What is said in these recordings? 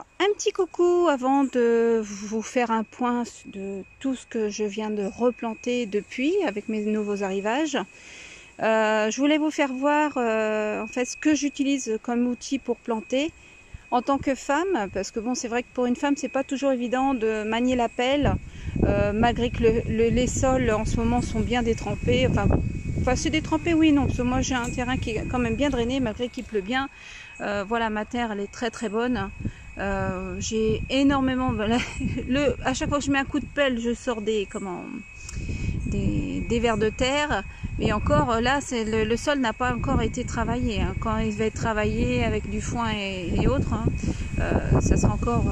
Alors, un petit coucou avant de vous faire un point de tout ce que je viens de replanter depuis avec mes nouveaux arrivages. Je voulais vous faire voir en fait ce que j'utilise comme outil pour planter en tant que femme, parce que bon, c'est vrai que pour une femme c'est pas toujours évident de manier la pelle, malgré que les sols en ce moment sont bien détrempés. Enfin c'est détrempé, oui, non, parce que moi j'ai un terrain qui est quand même bien drainé malgré qu'il pleut bien. Voilà, ma terre elle est très très bonne. J'ai énormément, voilà, à chaque fois que je mets un coup de pelle, je sors des vers de terre, mais encore là, le sol n'a pas encore été travaillé. Hein. Quand il va être travaillé avec du foin et autres, hein, ça sera encore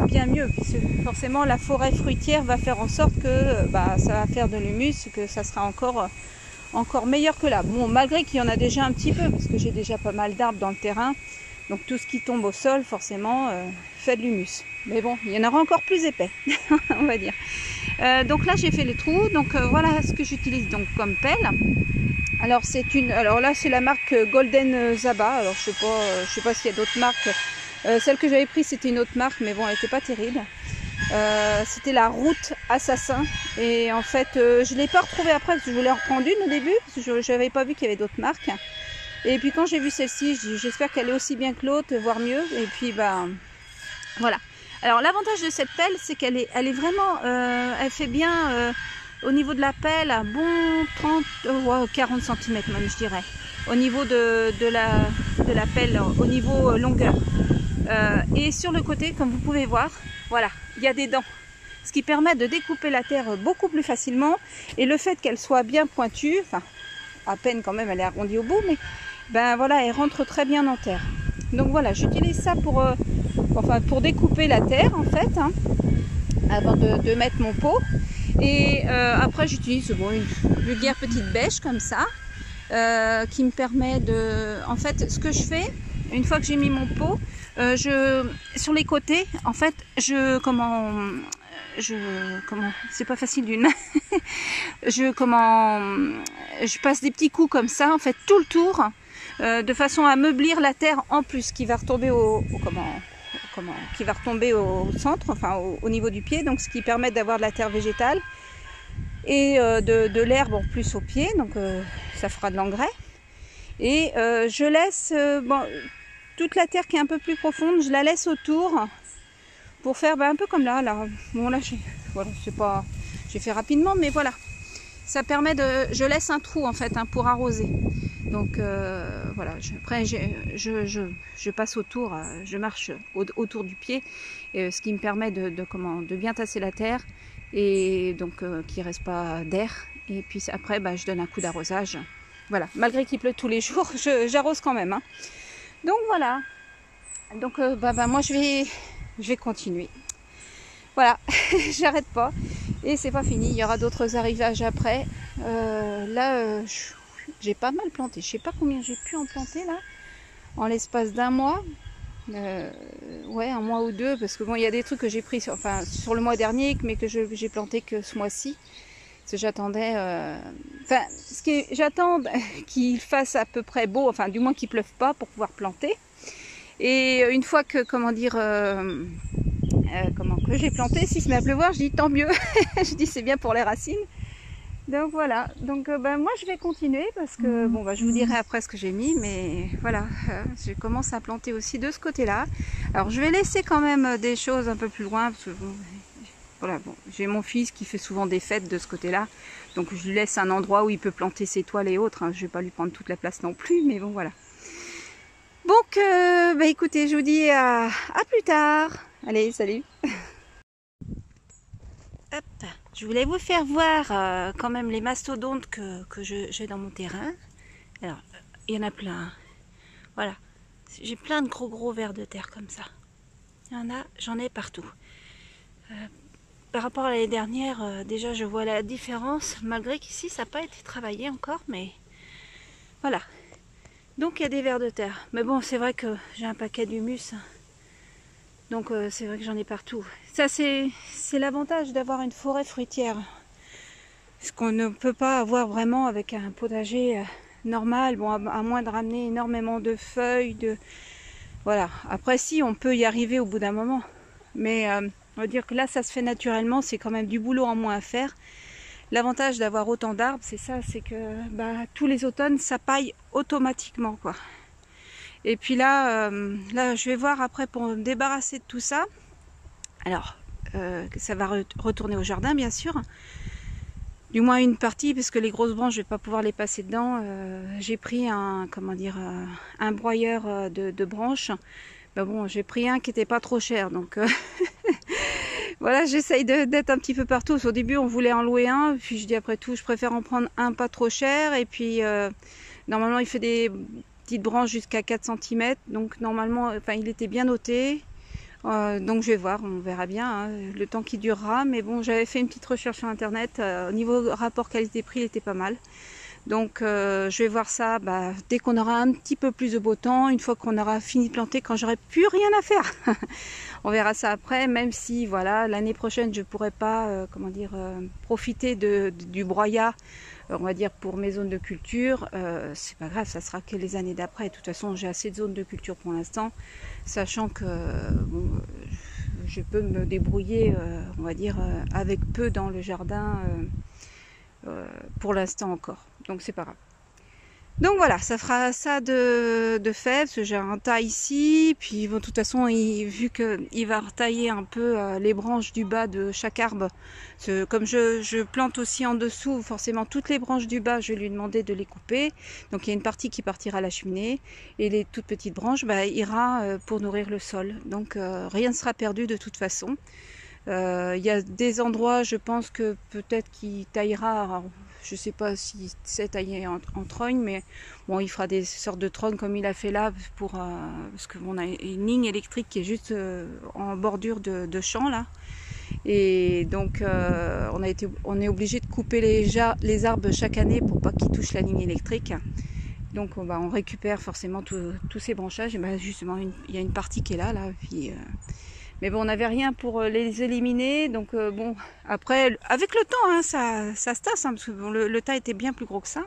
bien mieux, puisque forcément la forêt fruitière va faire en sorte que ça va faire de l'humus, que ça sera encore meilleur que là. Bon, malgré qu'il y en a déjà un petit peu, parce que j'ai déjà pas mal d'arbres dans le terrain. Donc tout ce qui tombe au sol, forcément, fait de l'humus. Mais bon, il y en aura encore plus épais, on va dire. Donc là, j'ai fait les trous. Donc voilà ce que j'utilise donc comme pelle. Alors là, c'est la marque Golden Zaba. Alors je sais pas s'il y a d'autres marques. Celle que j'avais prise, c'était une autre marque, mais bon, elle n'était pas terrible. C'était la Route Assassin. Et en fait, je ne l'ai pas retrouvée après parce que je voulais en reprendre une au début, parce que je n'avais pas vu qu'il y avait d'autres marques. Et puis quand j'ai vu celle-ci, j'espère qu'elle est aussi bien que l'autre, voire mieux. Et puis voilà. Alors l'avantage de cette pelle, c'est qu'elle est vraiment, elle fait bien au niveau de la pelle, un bon 40 cm même, je dirais. Au niveau de la pelle, au niveau longueur. Et sur le côté, comme vous pouvez voir, voilà, il y a des dents. Ce qui permet de découper la terre beaucoup plus facilement. Et le fait qu'elle soit bien pointue, enfin, à peine quand même, elle est arrondie au bout, mais voilà, elle rentre très bien en terre. Donc voilà, j'utilise ça pour découper la terre en fait, hein, avant de mettre mon pot. Et après j'utilise une vulgaire petite bêche comme ça, qui me permet de... En fait, ce que je fais, une fois que j'ai mis mon pot, sur les côtés, en fait, c'est pas facile d'une main. Je passe des petits coups comme ça, en fait, tout le tour, de façon à meublir la terre en plus, qui va retomber qui va retomber au centre, enfin au niveau du pied, donc ce qui permet d'avoir de la terre végétale et de l'herbe en plus au pied, donc ça fera de l'engrais. Et je laisse toute la terre qui est un peu plus profonde, je la laisse autour pour faire un peu comme là. Bon là, j'ai fait rapidement, mais voilà. Ça permet je laisse un trou en fait, hein, pour arroser. Donc voilà, après je passe autour, je marche autour du pied, ce qui me permet de bien tasser la terre et donc qu'il ne reste pas d'air. Et puis après, je donne un coup d'arrosage. Voilà, malgré qu'il pleut tous les jours, j'arrose quand même. Hein. Donc voilà. Donc moi je vais continuer. Voilà, j'arrête pas. Et c'est pas fini, il y aura d'autres arrivages après. Là, j'ai pas mal planté. Je sais pas combien j'ai pu en planter là, en l'espace d'un mois. Ouais, un mois ou deux, parce que bon, il y a des trucs que j'ai pris sur le mois dernier, mais que j'ai planté que ce mois-ci. Parce que j'attendais... j'attends qu'il fasse à peu près beau, enfin du moins qu'il pleuve pas pour pouvoir planter. Et une fois que, que j'ai planté, s'il se met à pleuvoir, je dis tant mieux. Je dis c'est bien pour les racines. Donc voilà, donc moi je vais continuer parce que je vous dirai après ce que j'ai mis, mais voilà, je commence à planter aussi de ce côté-là. Alors je vais laisser quand même des choses un peu plus loin parce que voilà, j'ai mon fils qui fait souvent des fêtes de ce côté-là, donc je lui laisse un endroit où il peut planter ses toiles et autres. Hein. Je vais pas lui prendre toute la place non plus, mais bon voilà. Donc écoutez, je vous dis à plus tard. Allez, salut. Hop. Je voulais vous faire voir quand même les mastodontes que j'ai dans mon terrain. Alors, il y en a plein. Voilà. J'ai plein de gros vers de terre comme ça. J'en ai partout. Par rapport à l'année dernière, déjà je vois la différence, malgré qu'ici ça n'a pas été travaillé encore, mais voilà. Donc il y a des vers de terre. Mais bon, c'est vrai que j'ai un paquet d'humus. Donc c'est vrai que j'en ai partout. Ça c'est l'avantage d'avoir une forêt fruitière. Ce qu'on ne peut pas avoir vraiment avec un potager normal. Bon, à moins de ramener énormément de feuilles, Voilà, après si, on peut y arriver au bout d'un moment. Mais on va dire que là, ça se fait naturellement, c'est quand même du boulot en moins à faire. L'avantage d'avoir autant d'arbres, c'est ça, c'est que tous les automnes, ça paille automatiquement, quoi. Et puis là, là, je vais voir après pour me débarrasser de tout ça. Alors, ça va retourner au jardin, bien sûr. Du moins une partie, parce que les grosses branches, je vais pas pouvoir les passer dedans. J'ai pris un, comment dire, un broyeur de branches. Ben bon, j'ai pris un qui était pas trop cher, donc voilà, j'essaye d'être un petit peu partout. Au début, on voulait en louer un, puis je dis après tout, je préfère en prendre un pas trop cher. Et puis, normalement, il fait des petites branches jusqu'à 4 cm, donc normalement, enfin, il était bien noté. Donc je vais voir, on verra bien hein, le temps qui durera. Mais bon, j'avais fait une petite recherche sur internet. Au niveau rapport qualité-prix, il était pas mal. Donc je vais voir ça dès qu'on aura un petit peu plus de beau temps, une fois qu'on aura fini de planter, quand j'aurai plus rien à faire. On verra ça après, même si voilà, l'année prochaine je pourrai pas comment dire, profiter du broyat, on va dire pour mes zones de culture. C'est pas grave, ça sera que les années d'après. De toute façon, j'ai assez de zones de culture pour l'instant, sachant que bon, je peux me débrouiller, on va dire, avec peu dans le jardin pour l'instant encore. Donc c'est pas grave. Donc voilà, ça fera ça de fait, parce que j'ai un tas ici, puis bon, de toute façon, vu qu'il va retailler un peu les branches du bas de chaque arbre, comme je plante aussi en dessous, forcément toutes les branches du bas, je vais lui demander de les couper. Donc il y a une partie qui partira à la cheminée, et les toutes petites branches ira pour nourrir le sol. Donc rien ne sera perdu de toute façon. Il y a des endroits, je pense que peut-être qu'il taillera, alors, je ne sais pas si c'est taillé en trogne, mais bon, il fera des sortes de trognes comme il a fait là, parce qu'on a une ligne électrique qui est juste en bordure de champ là. Et donc on est obligé de couper les arbres chaque année pour pas qu'ils touchent la ligne électrique. Donc on récupère forcément tous ces branchages. Et justement, il y a une partie qui est là, puis... Mais bon, on n'avait rien pour les éliminer, donc bon, après, avec le temps, hein, ça se tasse, hein, parce que bon, le tas était bien plus gros que ça.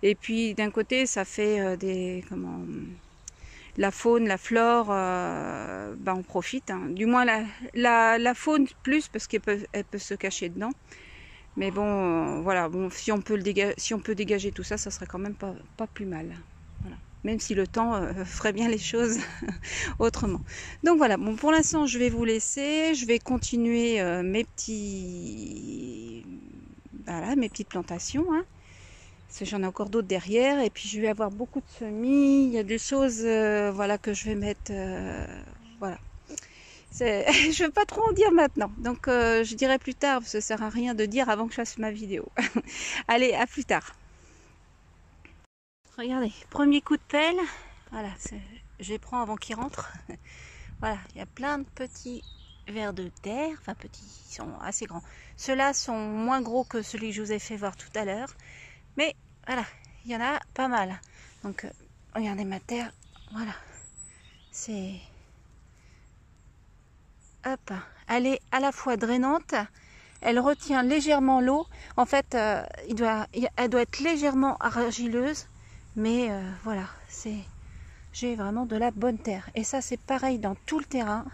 Et puis d'un côté, ça fait la faune, la flore, on profite. Hein. Du moins la faune plus, parce qu'elle peut se cacher dedans. Mais bon, voilà, bon, si on peut dégager tout ça, ça serait quand même pas plus mal. Voilà. Même si le temps ferait bien les choses autrement. Donc voilà, bon, pour l'instant je vais vous laisser, je vais continuer mes petites plantations, hein, parce que j'en ai encore d'autres derrière, et puis je vais avoir beaucoup de semis, il y a des choses voilà, que je vais mettre, voilà. Je ne veux pas trop en dire maintenant, donc je dirai plus tard, parce que ça ne sert à rien de dire avant que je fasse ma vidéo. Allez, à plus tard. Regardez, premier coup de pelle, voilà, je les prends avant qu'ils rentrent. Voilà, il y a plein de petits vers de terre, enfin petits, ils sont assez grands. Ceux-là sont moins gros que celui que je vous ai fait voir tout à l'heure, mais voilà, il y en a pas mal. Donc, regardez ma terre, voilà, c'est... Hop, elle est à la fois drainante, elle retient légèrement l'eau. En fait, elle doit être légèrement argileuse. Mais voilà, j'ai vraiment de la bonne terre. Et ça, c'est pareil dans tout le terrain.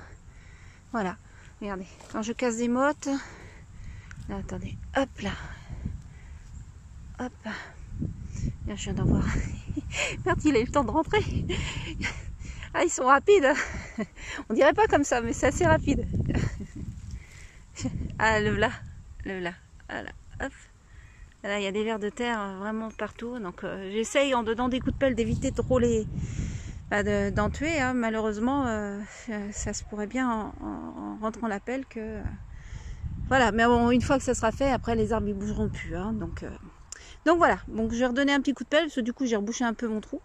Voilà, regardez, quand je casse des mottes, là, attendez, hop là, hop, là, je viens d'en voir. Merde, il a eu le temps de rentrer. Ah, ils sont rapides. On dirait pas comme ça, mais c'est assez rapide. Ah, le voilà, voilà, hop. Là, il y a des vers de terre vraiment partout. Donc, j'essaye en donnant des coups de pelle d'éviter trop d'en tuer. Hein. Malheureusement, ça se pourrait bien en rentrant la pelle que... Voilà, mais bon, une fois que ça sera fait, après les arbres ils bougeront plus. Hein. Donc voilà, donc je vais redonner un petit coup de pelle, parce que du coup j'ai rebouché un peu mon trou.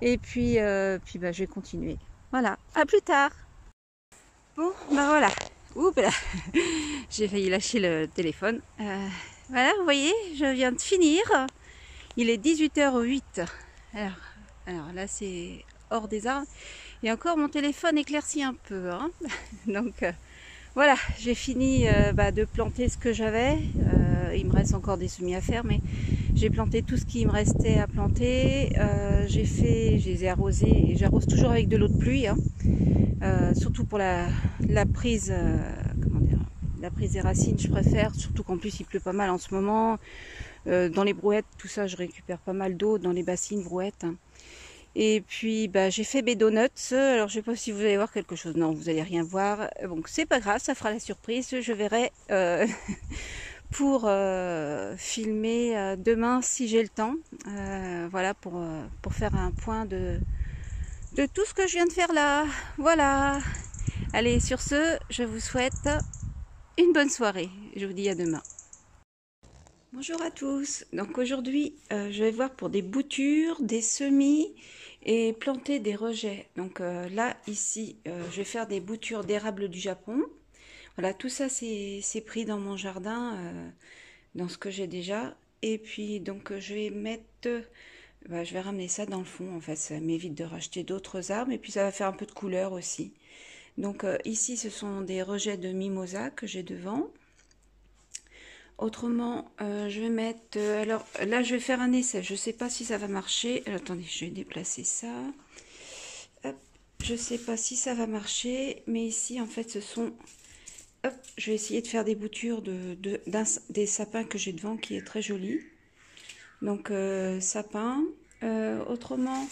Et puis, je vais continuer. Voilà, à plus tard. Bon, voilà. Oups là, j'ai failli lâcher le téléphone. Voilà, vous voyez, je viens de finir. Il est 18h08. Alors là, c'est hors des arbres. Et encore, mon téléphone éclaircit un peu. Hein. Donc, voilà, j'ai fini de planter ce que j'avais. il me reste encore des semis à faire, mais j'ai planté tout ce qui me restait à planter. Je les ai arrosés, et j'arrose toujours avec de l'eau de pluie, hein. Surtout pour la prise, comment dire, la prise des racines, je préfère, surtout qu'en plus il pleut pas mal en ce moment. Dans les brouettes, tout ça, je récupère pas mal d'eau dans les bassines, brouettes, hein. Et puis j'ai fait mes donuts. Alors je sais pas si vous allez voir quelque chose. Non, vous allez rien voir. Donc c'est pas grave, ça fera la surprise. Je verrai pour filmer demain si j'ai le temps. Voilà, pour faire un point de tout ce que je viens de faire là. Voilà. Allez, sur ce, je vous souhaite une bonne soirée. Je vous dis à demain. Bonjour à tous. Donc aujourd'hui, je vais voir pour des boutures, des semis et planter des rejets. Donc là, ici, je vais faire des boutures d'érable du Japon. Voilà, tout ça c'est pris dans mon jardin, dans ce que j'ai déjà. Et puis donc je vais mettre, je vais ramener ça dans le fond. En fait, ça m'évite de racheter d'autres arbres et puis ça va faire un peu de couleur aussi. Donc ici, ce sont des rejets de mimosa que j'ai devant. Autrement, je vais mettre... alors là, je vais faire un essai. Je ne sais pas si ça va marcher. Attendez, je vais déplacer ça. Hop, je ne sais pas si ça va marcher. Mais ici, en fait, ce sont... Hop, je vais essayer de faire des boutures des sapins que j'ai devant, qui est très joli. Donc, sapin. Autrement,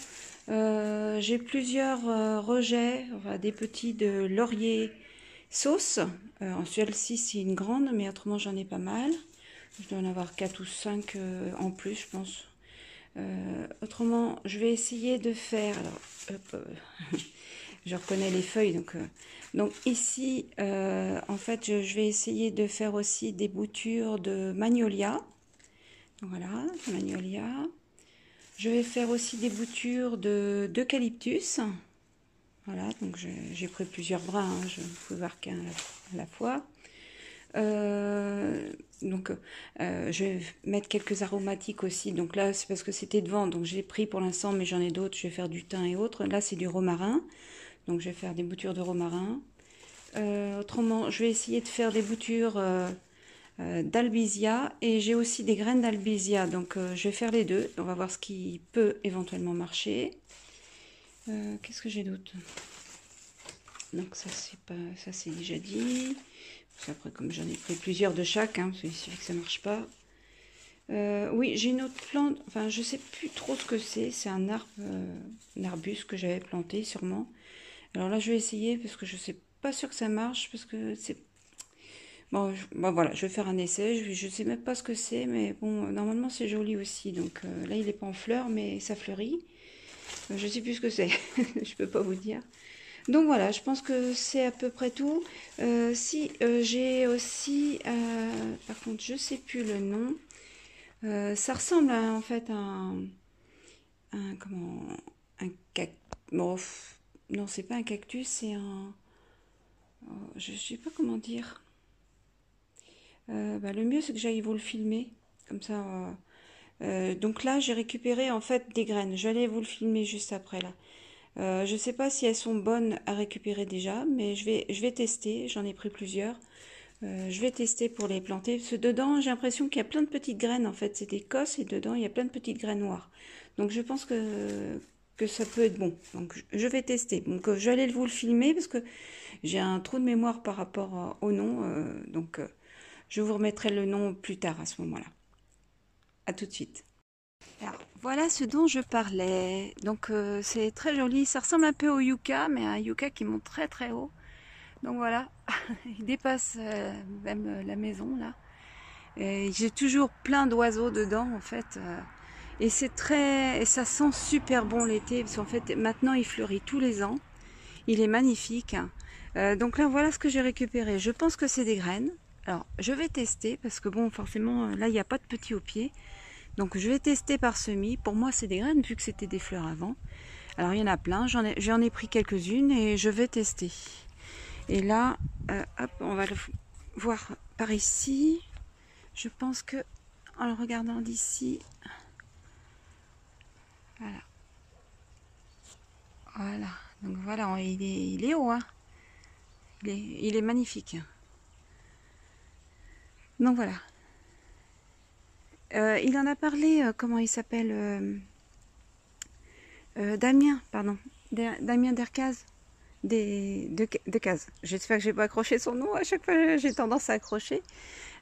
j'ai plusieurs rejets, enfin, des petits de laurier sauce. En celle-ci, c'est une grande, mais autrement, j'en ai pas mal. Je dois en avoir 4 ou 5 en plus, je pense. Autrement, je vais essayer de faire... Alors, hop, je reconnais les feuilles. Donc ici, en fait, je vais essayer de faire aussi des boutures de magnolia. Voilà, magnolia. Je vais faire aussi des boutures d'eucalyptus. Voilà, donc j'ai pris plusieurs brins, hein, je ne pouvais voir qu'un à la fois. Je vais mettre quelques aromatiques aussi. Donc là, c'est parce que c'était devant, donc j'ai pris pour l'instant, mais j'en ai d'autres. Je vais faire du thym et autres. Là, c'est du romarin. Donc je vais faire des boutures de romarin. Autrement, je vais essayer de faire des boutures d'albizia. Et j'ai aussi des graines d'albizia. Donc je vais faire les deux. On va voir ce qui peut éventuellement marcher. Qu'est-ce que j'ai d'autre? Donc ça c'est déjà dit. Après, comme j'en ai pris plusieurs de chaque, hein, il suffit que ça marche pas. Oui, j'ai une autre plante, enfin je sais plus trop ce que c'est un arbre, un arbuste que j'avais planté sûrement. Alors là je vais essayer parce que je sais pas sûr que ça marche, parce que c'est... Bon, voilà, je vais faire un essai, je sais même pas ce que c'est, mais bon, normalement c'est joli aussi. Donc là il est pas en fleurs, mais ça fleurit. Je sais plus ce que c'est, je peux pas vous dire. Donc voilà, je pense que c'est à peu près tout. J'ai aussi, par contre, je sais plus le nom. Ça ressemble en fait à comment, un cactus. Bon, non, c'est pas un cactus, c'est un. Je sais pas comment dire. Le mieux, c'est que j'aille vous le filmer, comme ça. Donc là, j'ai récupéré en fait des graines. J'allais vous le filmer juste après là. Je ne sais pas si elles sont bonnes à récupérer déjà, mais je vais tester. J'en ai pris plusieurs. Je vais tester pour les planter. Parce que dedans, j'ai l'impression qu'il y a plein de petites graines. En fait, c'est des cosses et dedans, il y a plein de petites graines noires. Donc, je pense que ça peut être bon. Donc, je vais tester. Donc, je vais aller vous le filmer parce que j'ai un trou de mémoire par rapport au nom. Je vous remettrai le nom plus tard à ce moment-là. À tout de suite. Alors, voilà ce dont je parlais. Donc c'est très joli. Ça ressemble un peu au yucca, mais un yucca qui monte très très haut. Donc voilà, il dépasse même la maison là. J'ai toujours plein d'oiseaux dedans en fait. Et ça sent super bon l'été parce qu'en fait maintenant il fleurit tous les ans. Il est magnifique. Donc là voilà ce que j'ai récupéré. Je pense que c'est des graines. Alors je vais tester parce que bon forcément là il n'y a pas de petits au pied. Donc je vais tester par semis. Pour moi c'est des graines vu que c'était des fleurs avant. Alors il y en a plein, j'en ai pris quelques-unes et je vais tester. Et là, hop, on va le voir par ici. Je pense que en le regardant d'ici, voilà. Voilà, donc voilà, il est haut, hein. Il est magnifique. Donc voilà. il en a parlé, comment il s'appelle, Damien, pardon, Damien Dercaz, de Caz. J'espère que j'ai pas accroché son nom, à chaque fois j'ai tendance à accrocher.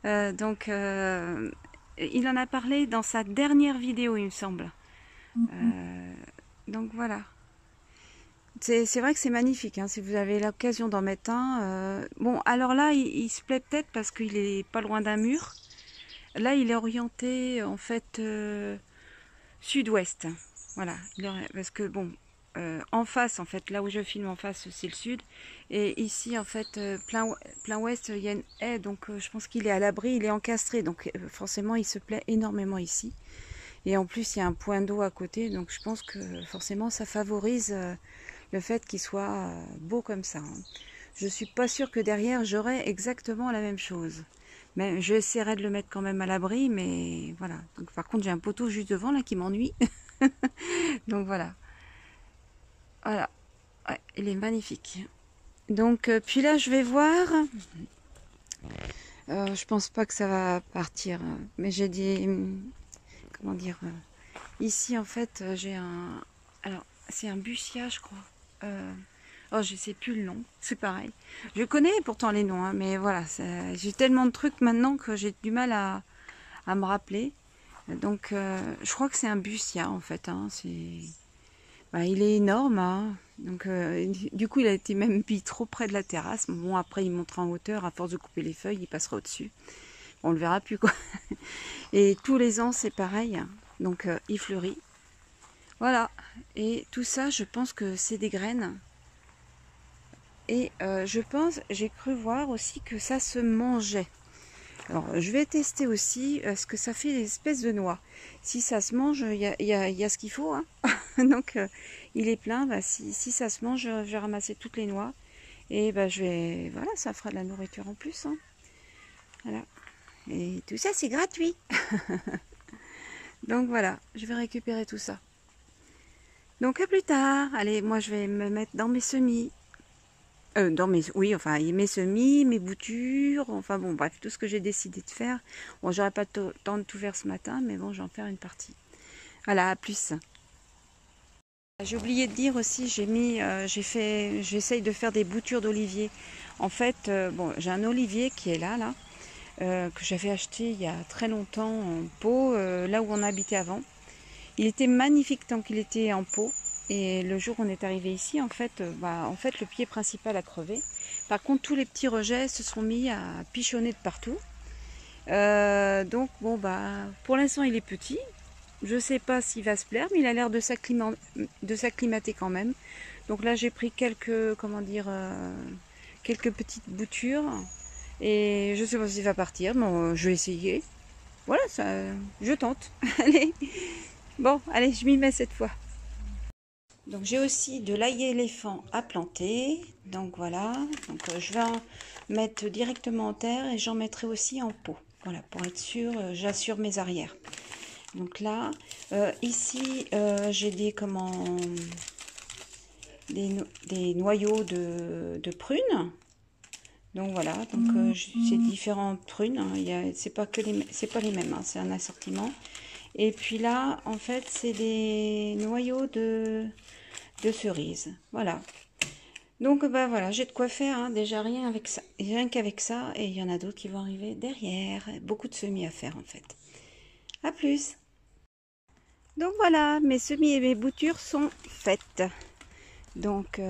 Il en a parlé dans sa dernière vidéo, il me semble. Donc voilà. C'est vrai que c'est magnifique, hein, si vous avez l'occasion d'en mettre un. Bon, alors là, il se plaît peut-être parce qu'il est pas loin d'un mur. Là, il est orienté, en fait, sud-ouest. Voilà, parce que bon, en face, en fait, là où je filme en face, c'est le sud. Et ici, en fait, plein ouest, il y a une haie, donc je pense qu'il est à l'abri, il est encastré. Donc forcément, il se plaît énormément ici. Et en plus, il y a un point d'eau à côté, donc je pense que forcément, ça favorise le fait qu'il soit beau comme ça. Hein. Je suis pas sûre que derrière, j'aurai exactement la même chose. Mais je essaierai de le mettre quand même à l'abri, mais voilà. Donc, par contre, j'ai un poteau juste devant là qui m'ennuie. Donc voilà. Voilà. Ouais, il est magnifique. Donc, puis là, je vais voir. Je pense pas que ça va partir. Mais j'ai dit... Comment dire ici, en fait, j'ai un... Alors, c'est un buccia, je crois. Oh, je sais plus le nom. C'est pareil. Je connais pourtant les noms, hein, mais voilà. J'ai tellement de trucs maintenant que j'ai du mal à me rappeler. Donc, je crois que c'est un buccia, en fait. Hein, bah, il est énorme. Hein, donc, du coup, il a été même mis trop près de la terrasse. Bon, après, il montera en hauteur. À force de couper les feuilles, il passera au-dessus. On le verra plus, quoi. Et tous les ans, c'est pareil. Donc, il fleurit. Voilà. Et tout ça, je pense que c'est des graines. Et je pense, j'ai cru voir aussi que ça se mangeait. Alors, je vais tester aussi ce que ça fait des espèces de noix. Si ça se mange, il y a ce qu'il faut. Hein. Donc, il est plein. Bah, si ça se mange, je vais ramasser toutes les noix. Et bah, voilà, ça fera de la nourriture en plus. Hein. Voilà. Et tout ça, c'est gratuit. Donc voilà, je vais récupérer tout ça. Donc à plus tard. Allez, moi je vais me mettre dans mes semis. Oui, enfin, mes semis, mes boutures, enfin bon, bref, tout ce que j'ai décidé de faire. Bon, j'aurais pas le temps de tout faire ce matin, mais bon, j'en faire une partie. Voilà, à plus. J'ai oublié de dire aussi, j'essaye de faire des boutures d'olivier. En fait, bon, j'ai un olivier qui est là, que j'avais acheté il y a très longtemps en pot, là où on habitait avant. Il était magnifique tant qu'il était en pot. Et le jour où on est arrivé ici, en fait, le pied principal a crevé. Par contre, tous les petits rejets se sont mis à pichonner de partout. Donc, bon, pour l'instant, il est petit. Je ne sais pas s'il va se plaire, mais il a l'air de s'acclimater quand même. Donc là, j'ai pris quelques petites boutures. Et je ne sais pas s'il va partir. Bon, je vais essayer. Voilà, je tente. Allez. Bon, allez, je m'y mets cette fois. Donc j'ai aussi de l'ail éléphant à planter. Donc voilà, donc je vais en mettre directement en terre et j'en mettrai aussi en pot. Voilà, pour être sûr, j'assure mes arrières. Donc là, ici, j'ai des noyaux de prunes. Donc voilà, donc c'est différentes prunes. Hein, c'est pas les mêmes, hein, c'est un assortiment. Et puis là, en fait, c'est des noyaux de cerises. Voilà. Donc, voilà, j'ai de quoi faire, hein, déjà rien qu'avec ça. Et il y en a d'autres qui vont arriver derrière. Beaucoup de semis à faire, en fait. À plus. Donc voilà, mes semis et mes boutures sont faites. Donc,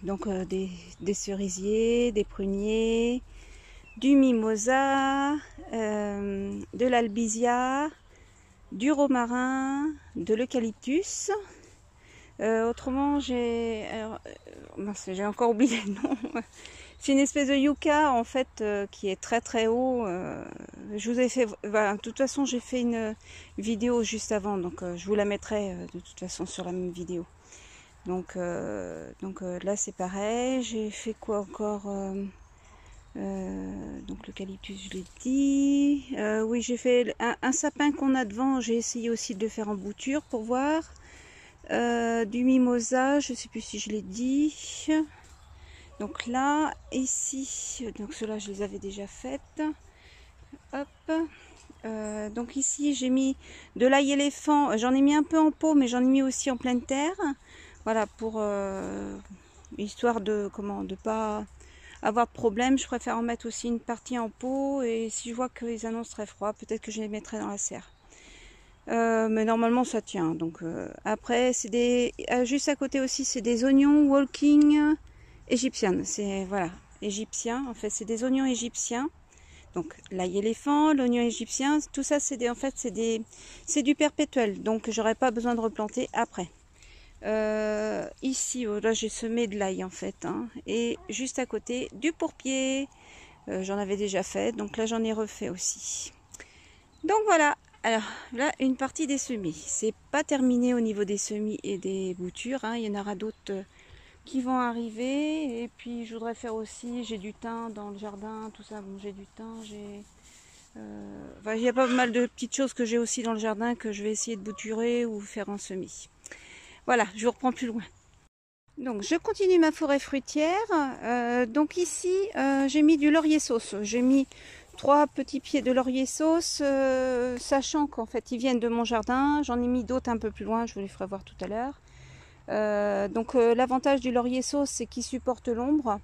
des cerisiers, des pruniers, du mimosa, de l'albizia, du romarin, de l'eucalyptus. Autrement, j'ai encore oublié le nom. C'est une espèce de yucca en fait qui est très très haut. Je vous ai fait, de toute façon, j'ai fait une vidéo juste avant, donc je vous la mettrai de toute façon sur la même vidéo. Donc là c'est pareil. J'ai fait quoi encore? Donc l'eucalyptus, je l'ai dit. Oui, j'ai fait un sapin qu'on a devant. J'ai essayé aussi de le faire en bouture pour voir. Du mimosa, je ne sais plus si je l'ai dit. Donc là, ici, donc ceux-là, je les avais déjà faites. Hop. Donc ici j'ai mis de l'ail éléphant, j'en ai mis un peu en pot mais j'en ai mis aussi en pleine terre. Voilà, pour histoire de pas avoir de problème, je préfère en mettre aussi une partie en pot, et si je vois qu'ils annoncent très froid, peut-être que je les mettrai dans la serre. Mais normalement ça tient. Donc après c'est des juste à côté aussi c'est des oignons walking égyptiens. C'est voilà, égyptiens en fait, c'est des oignons égyptiens. Donc l'ail éléphant, l'oignon égyptien, tout ça c'est en fait c'est du perpétuel. Donc j'aurais pas besoin de replanter après. Ici là j'ai semé de l'ail en fait, hein, et juste à côté du pourpier. J'en avais déjà fait, donc là j'en ai refait aussi. Donc voilà. Alors là, une partie des semis. C'est pas terminé au niveau des semis et des boutures, hein. Il y en aura d'autres qui vont arriver. Et puis je voudrais faire aussi, j'ai du thym dans le jardin, tout ça. Bon, j'ai du thym, enfin, il y a pas mal de petites choses que j'ai aussi dans le jardin que je vais essayer de bouturer ou faire en semis. Voilà, je vous reprends plus loin. Donc je continue ma forêt fruitière. Donc ici, j'ai mis du laurier sauce. J'ai mis 3 petits pieds de laurier sauce, sachant qu'en fait ils viennent de mon jardin. J'en ai mis d'autres un peu plus loin, je vous les ferai voir tout à l'heure. Donc l'avantage du laurier sauce, c'est qu'il supporte l'ombre.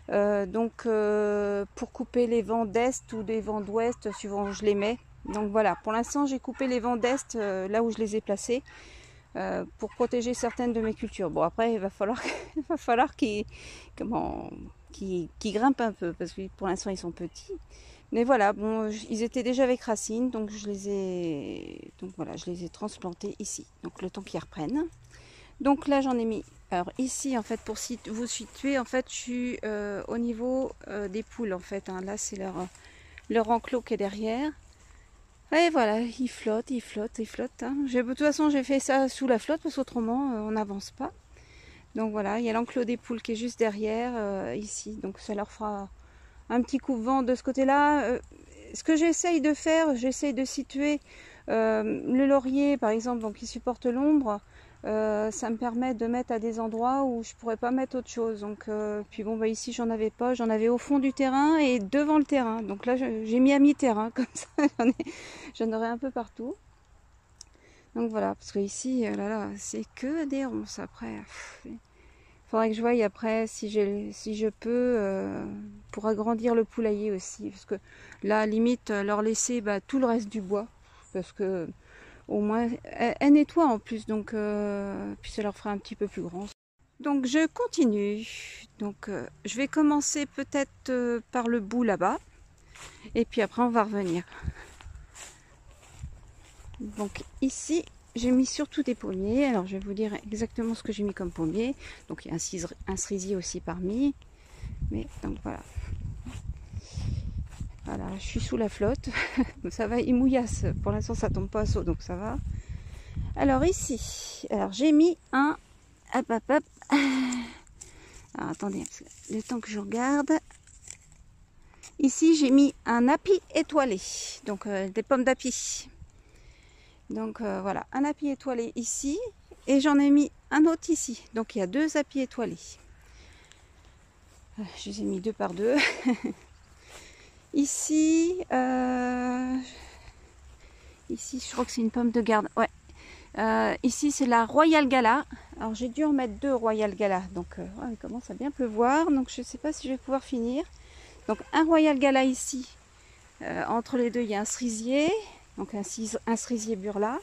Pour couper les vents d'est ou des vents d'ouest, suivant où je les mets. Donc voilà, pour l'instant j'ai coupé les vents d'est là où je les ai placés. Pour protéger certaines de mes cultures. Bon, après il va falloir qu'ils grimpent un peu, parce que pour l'instant ils sont petits. Mais voilà, bon, ils étaient déjà avec racines, donc je les ai transplantés ici. Donc le temps qu'ils reprennent. Donc là j'en ai mis. Alors ici en fait, pour vous situer, en fait je suis au niveau des poules en fait, hein. Là c'est leur enclos qui est derrière. Et voilà, il flotte, hein. De toute façon, j'ai fait ça sous la flotte parce qu'autrement, on n'avance pas. Donc voilà, il y a l'enclos des poules qui est juste derrière, ici. Donc ça leur fera un petit coupe-vent de ce côté-là. Ce que j'essaye de faire, j'essaye de situer le laurier, par exemple, donc qui supporte l'ombre. Ça me permet de mettre à des endroits où je pourrais pas mettre autre chose. Donc puis bon, bah ici j'en avais pas, j'en avais au fond du terrain et devant le terrain. Donc là j'ai mis à mi-terrain, comme ça j'en aurai un peu partout. Donc voilà, parce que ici là c'est que des ronces. Après il faudrait que je voie après si je peux pour agrandir le poulailler aussi, parce que là limite leur laisser tout le reste du bois, parce que au moins elle nettoie en plus, donc puis ça leur fera un petit peu plus grand. Donc je continue. Donc je vais commencer peut-être par le bout là-bas, et puis après on va revenir. Donc ici j'ai mis surtout des pommiers. Alors je vais vous dire exactement ce que j'ai mis comme pommier. Donc il y a un cerisier aussi parmi, mais donc voilà. Voilà, je suis sous la flotte. Ça va, il mouillasse. Pour l'instant ça tombe pas à saut, donc ça va. Alors ici, alors j'ai mis un... Hop. Alors attendez, le temps que je regarde. Ici j'ai mis un api étoilé, donc des pommes d'api. Donc voilà, un api étoilé ici, et j'en ai mis un autre ici. Donc il y a 2 apis étoilés. Je les ai mis 2 par 2. Ici, ici je crois que c'est une pomme de garde. Ouais. Ici c'est la Royal Gala. Alors j'ai dû en mettre 2 Royal Gala. Donc il commence à bien pleuvoir. Donc je ne sais pas si je vais pouvoir finir. Donc un Royal Gala ici. Entre les deux il y a un cerisier. Donc un cerisier burla.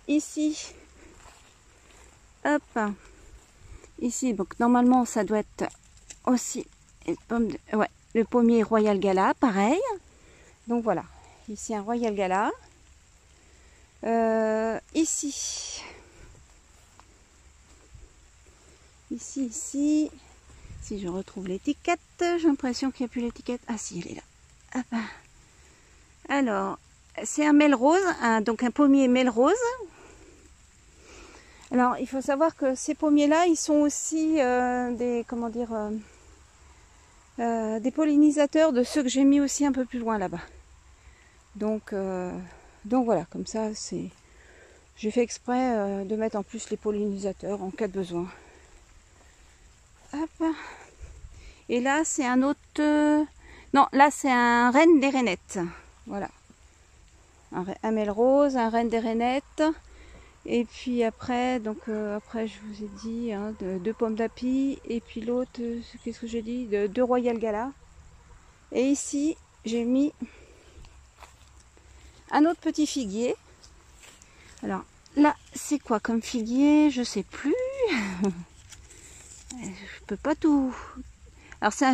Ici, hop. Ici, donc normalement ça doit être aussi une pomme de, ouais, le pommier Royal Gala, pareil. Donc voilà. Ici un Royal Gala. Ici, si je retrouve l'étiquette, j'ai l'impression qu'il n'y a plus l'étiquette. Ah si, elle est là. Hop. Alors, c'est un Melrose, donc un pommier Melrose. Alors, il faut savoir que ces pommiers-là, ils sont aussi des pollinisateurs de ceux que j'ai mis aussi un peu plus loin là-bas. Donc voilà, comme ça, j'ai fait exprès de mettre en plus les pollinisateurs en cas de besoin. Hop. Et là, c'est un autre Non, là c'est un reine des rainettes. Voilà. Un melrose, un reine des rainettes. Et puis après, donc après je vous ai dit, hein, deux pommes d'api. Et puis l'autre, qu'est-ce que j'ai dit, deux royal gala. Et ici, j'ai mis un autre petit figuier. Alors là, c'est quoi comme figuier? Je sais plus. Je peux pas tout. Alors c'est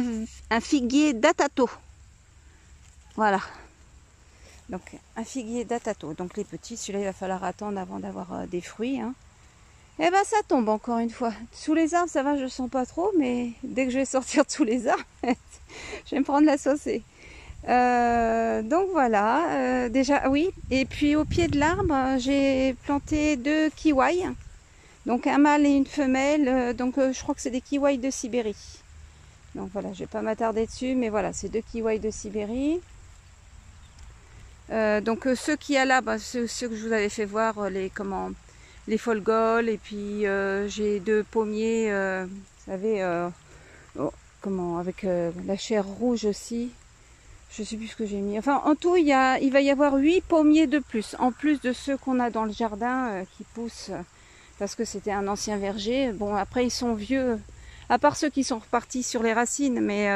un figuier d'Atato. Voilà. Donc un figuier d'Atato. Donc les petits, celui-là il va falloir attendre avant d'avoir des fruits. Hein. Et ben ça tombe encore une fois. Sous les arbres ça va, je sens pas trop, mais dès que je vais sortir de sous les arbres, je vais me prendre la saucée. Donc voilà, déjà oui. Et puis au pied de l'arbre, j'ai planté deux kiwis. Donc un mâle et une femelle. Donc je crois que c'est des kiwis de Sibérie. Donc voilà, je vais pas m'attarder dessus, mais voilà, c'est deux kiwis de Sibérie. Donc ceux qui a là, bah, ceux que je vous avais fait voir, les folgols, et puis j'ai deux pommiers, vous savez, avec la chair rouge aussi. Je sais plus ce que j'ai mis. Enfin, en tout, il va y avoir 8 pommiers de plus, en plus de ceux qu'on a dans le jardin qui poussent, parce que c'était un ancien verger. Bon, après, ils sont vieux. À part ceux qui sont repartis sur les racines, mais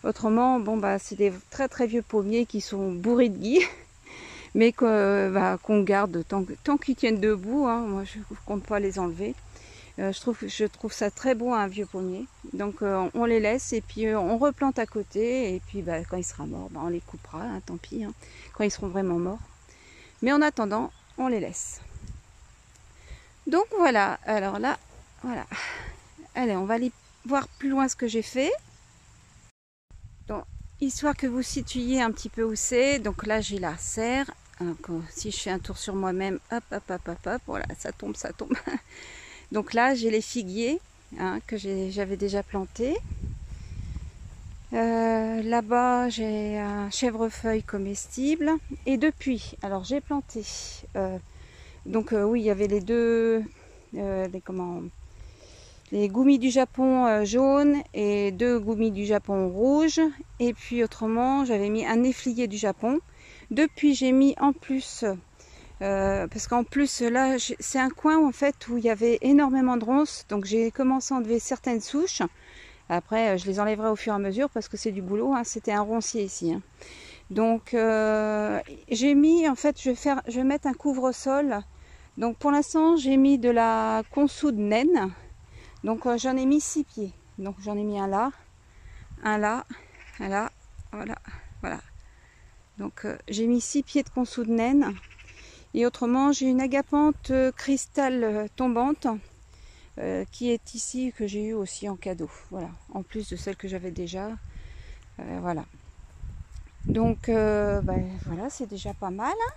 autrement, bon bah c'est des très très vieux pommiers qui sont bourrés de gui, mais qu'on garde tant qu'ils tiennent debout. Hein. Moi je ne compte pas les enlever. Je trouve ça très beau un vieux pommier. Donc on les laisse et puis on replante à côté et puis bah, quand il sera mort, bah, on les coupera, hein, tant pis, hein, quand ils seront vraiment morts. Mais en attendant, on les laisse. Donc voilà, alors là, voilà. Allez, on va aller voir plus loin ce que j'ai fait. Donc, histoire que vous situiez un petit peu où c'est. Donc là, j'ai la serre. Donc, si je fais un tour sur moi-même, hop, hop, hop, hop, hop, voilà, ça tombe, ça tombe. Donc là, j'ai les figuiers hein, que j'avais déjà plantés. Là-bas, j'ai un chèvrefeuille comestible. Et depuis, alors j'ai planté. Oui, il y avait les deux, les goumis du Japon jaunes et deux goumis du Japon rouges. Et puis autrement, j'avais mis un efflier du Japon. Depuis, j'ai mis en plus, parce qu'en plus là, c'est un coin en fait où il y avait énormément de ronces. Donc j'ai commencé à enlever certaines souches. Après, je les enlèverai au fur et à mesure parce que c'est du boulot. Hein. C'était un roncier ici. Hein. Donc j'ai mis, en fait, je vais mettre un couvre-sol. Donc pour l'instant, j'ai mis de la consoude naine. Donc j'en ai mis 6 pieds. Donc j'en ai mis un là, un là, voilà. Donc j'ai mis 6 pieds de consoude naine. Et autrement, j'ai une agapante cristal tombante qui est ici, que j'ai eu aussi en cadeau. Voilà, en plus de celle que j'avais déjà. Voilà. Donc voilà, c'est déjà pas mal. Hein.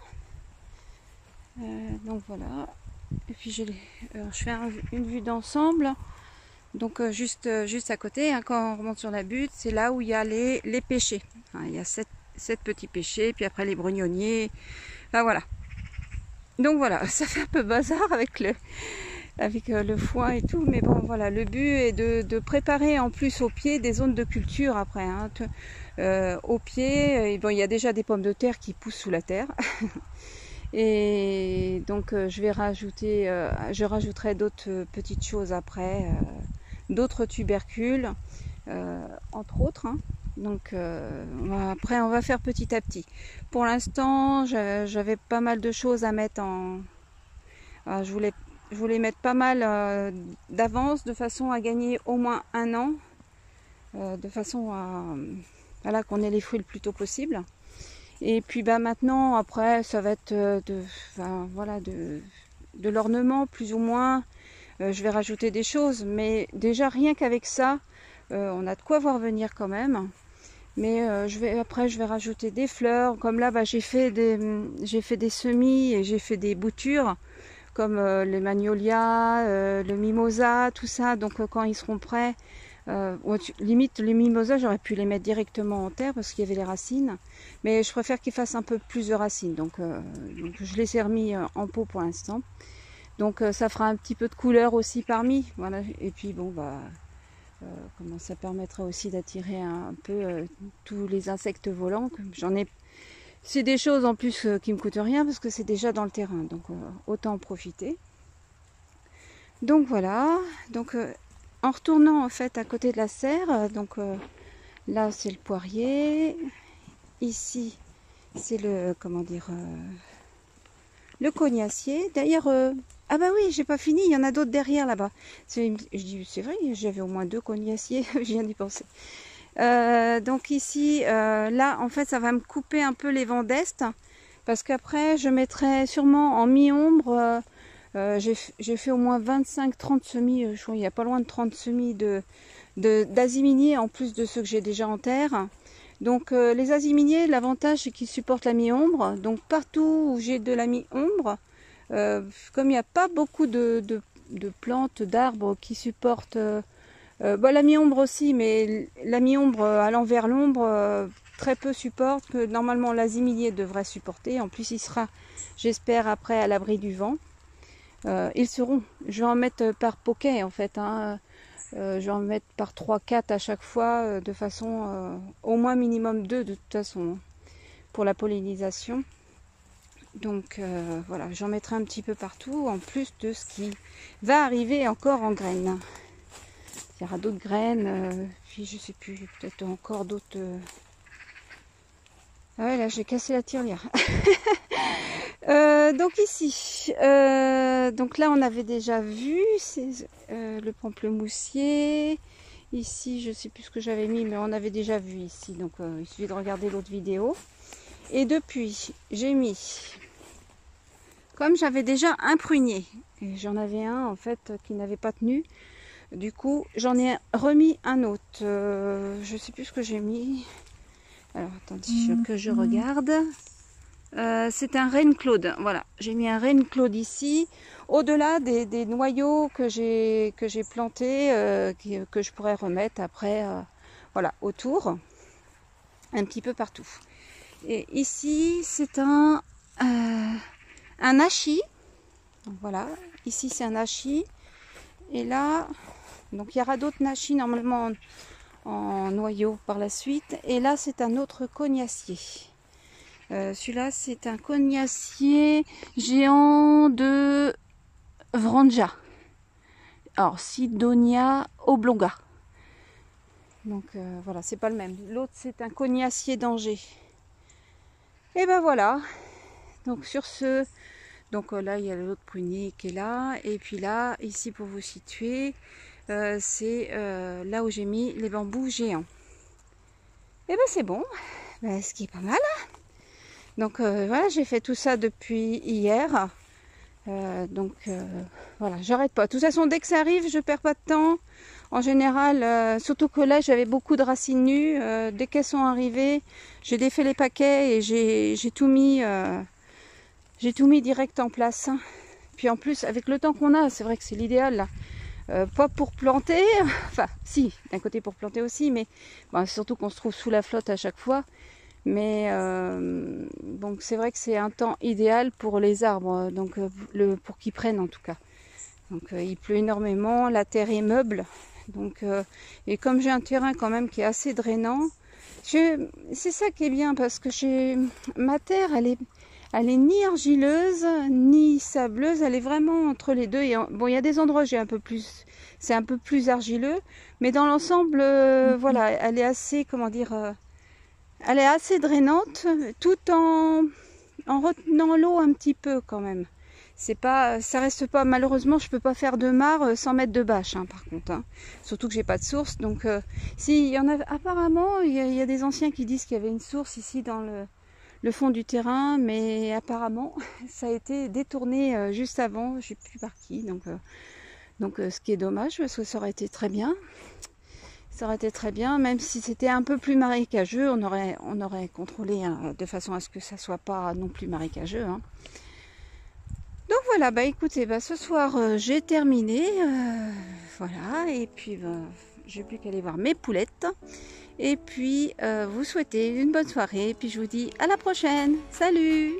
Donc voilà. Et puis je fais une vue d'ensemble. Donc juste à côté, hein, quand on remonte sur la butte, c'est là où il y a les pêchers. Hein, il y a 7 petits pêchers, puis après les brugnonniers. Enfin voilà. Donc voilà, ça fait un peu bazar avec le foin et tout, mais bon voilà, le but est de préparer en plus au pied des zones de culture après. Hein, au pied, bon, il y a déjà des pommes de terre qui poussent sous la terre. Et donc je rajouterai d'autres petites choses après, d'autres tubercules, entre autres. Hein. Donc après on va faire petit à petit. Pour l'instant j'avais pas mal de choses à mettre en... je voulais mettre pas mal d'avance de façon à gagner au moins 1 an, de façon à voilà, qu'on ait les fruits le plus tôt possible. Et puis maintenant après ça va être de l'ornement plus ou moins. Je vais rajouter des choses, mais déjà rien qu'avec ça on a de quoi voir venir quand même. Mais après je vais rajouter des fleurs, comme là j'ai fait des semis et j'ai fait des boutures comme les magnolias, le mimosa, tout ça. Donc quand ils seront prêts, limite les mimosas j'aurais pu les mettre directement en terre parce qu'il y avait les racines, mais je préfère qu'ils fassent un peu plus de racines. Donc je les ai remis en pot pour l'instant. Donc ça fera un petit peu de couleur aussi parmi. Voilà. Et puis bon bah Comment ça permettra aussi d'attirer un peu tous les insectes volants. J'en ai. C'est des choses en plus qui me coûtent rien parce que c'est déjà dans le terrain, donc autant en profiter. Donc voilà. Donc en retournant en fait à côté de la serre, donc là c'est le poirier. Ici c'est le comment dire le cognacier. D'ailleurs. Ah bah oui, j'ai pas fini, il y en a d'autres derrière là-bas. Je dis, c'est vrai, j'avais au moins 2 cognaciers, je viens d'y penser. Donc ici, là, en fait, ça va me couper un peu les vents d'est, parce qu'après, je mettrai sûrement en mi-ombre, j'ai fait au moins 25-30 semis, je crois, il n'y a pas loin de 30 semis d'aziminiers, en plus de ceux que j'ai déjà en terre. Donc les aziminiers, l'avantage, c'est qu'ils supportent la mi-ombre, donc partout où j'ai de la mi-ombre, comme il n'y a pas beaucoup de plantes, d'arbres qui supportent la mi-ombre aussi, mais la mi-ombre allant vers l'ombre, très peu supporte, que normalement l'azimilier devrait supporter. En plus, il sera, j'espère, après à l'abri du vent. Ils seront. Je vais en mettre par poquet en fait. Hein. Je vais en mettre par 3-4 à chaque fois, de façon au moins minimum 2 de toute façon, pour la pollinisation. Donc voilà, j'en mettrai un petit peu partout, en plus de ce qui va arriver encore en graines. Il y aura d'autres graines, puis je sais plus, peut-être encore d'autres... Ah ouais, là j'ai cassé la tirelire. Donc ici, donc là on avait déjà vu, c'est le pamplemoussier. Ici, je sais plus ce que j'avais mis, mais on avait déjà vu ici, donc il suffit de regarder l'autre vidéo. Et depuis, j'ai mis... Comme j'avais déjà un prunier, et j'en avais un en fait qui n'avait pas tenu, du coup j'en ai remis un autre. Je sais plus ce que j'ai mis. Alors attendez que je regarde. C'est un Reine Claude. Voilà, j'ai mis un Reine Claude ici, au-delà des noyaux que j'ai plantés, que je pourrais remettre après, voilà, autour, un petit peu partout. Et ici c'est un hachis. Donc voilà, ici c'est un hachis. Et là, donc il y aura d'autres hachis normalement en noyau par la suite. Et là c'est un autre cognacier. Celui-là c'est un cognacier géant de Vranja. Alors Sidonia oblonga. Donc voilà, c'est pas le même. L'autre c'est un cognacier d'Angers. Et ben voilà. Donc sur ce, donc là il y a l'autre prunier qui est là, et puis là, ici pour vous situer, c'est là où j'ai mis les bambous géants. Et ben c'est bon, ce qui est pas mal. Donc voilà, j'ai fait tout ça depuis hier. Donc voilà, j'arrête pas. De toute façon, dès que ça arrive, je perds pas de temps. En général, surtout que là, j'avais beaucoup de racines nues. Dès qu'elles sont arrivées, j'ai défait les paquets et j'ai tout mis. J'ai tout mis direct en place. Puis en plus, avec le temps qu'on a, c'est vrai que c'est l'idéal là. Pas pour planter, enfin si, d'un côté pour planter aussi, mais bon, surtout qu'on se trouve sous la flotte à chaque fois. Mais donc c'est vrai que c'est un temps idéal pour les arbres, donc pour qu'ils prennent en tout cas. Donc il pleut énormément, la terre est meuble. Donc, et comme j'ai un terrain quand même qui est assez drainant, c'est ça qui est bien parce que ma terre, elle est ni argileuse ni sableuse, elle est vraiment entre les deux. Et bon, il y a des endroits où c'est un peu plus argileux, mais dans l'ensemble, voilà, elle est assez, comment dire, elle est assez drainante, tout en retenant l'eau un petit peu quand même. Ça reste pas, malheureusement, je peux pas faire de mare sans mettre de bâche, hein, par contre. Hein. Surtout que j'ai pas de source, donc si il y en a, apparemment, il y a des anciens qui disent qu'il y avait une source ici dans le fond du terrain, mais apparemment ça a été détourné juste avant, je sais plus par qui, donc ce qui est dommage parce que ça aurait été très bien. Ça aurait été très bien, même si c'était un peu plus marécageux, on aurait contrôlé hein, de façon à ce que ça soit pas non plus marécageux. Hein. Donc voilà, bah écoutez, ce soir j'ai terminé, voilà, et puis j'ai plus qu'à aller voir mes poulettes. Et puis vous souhaitez une bonne soirée, et puis je vous dis à la prochaine. Salut!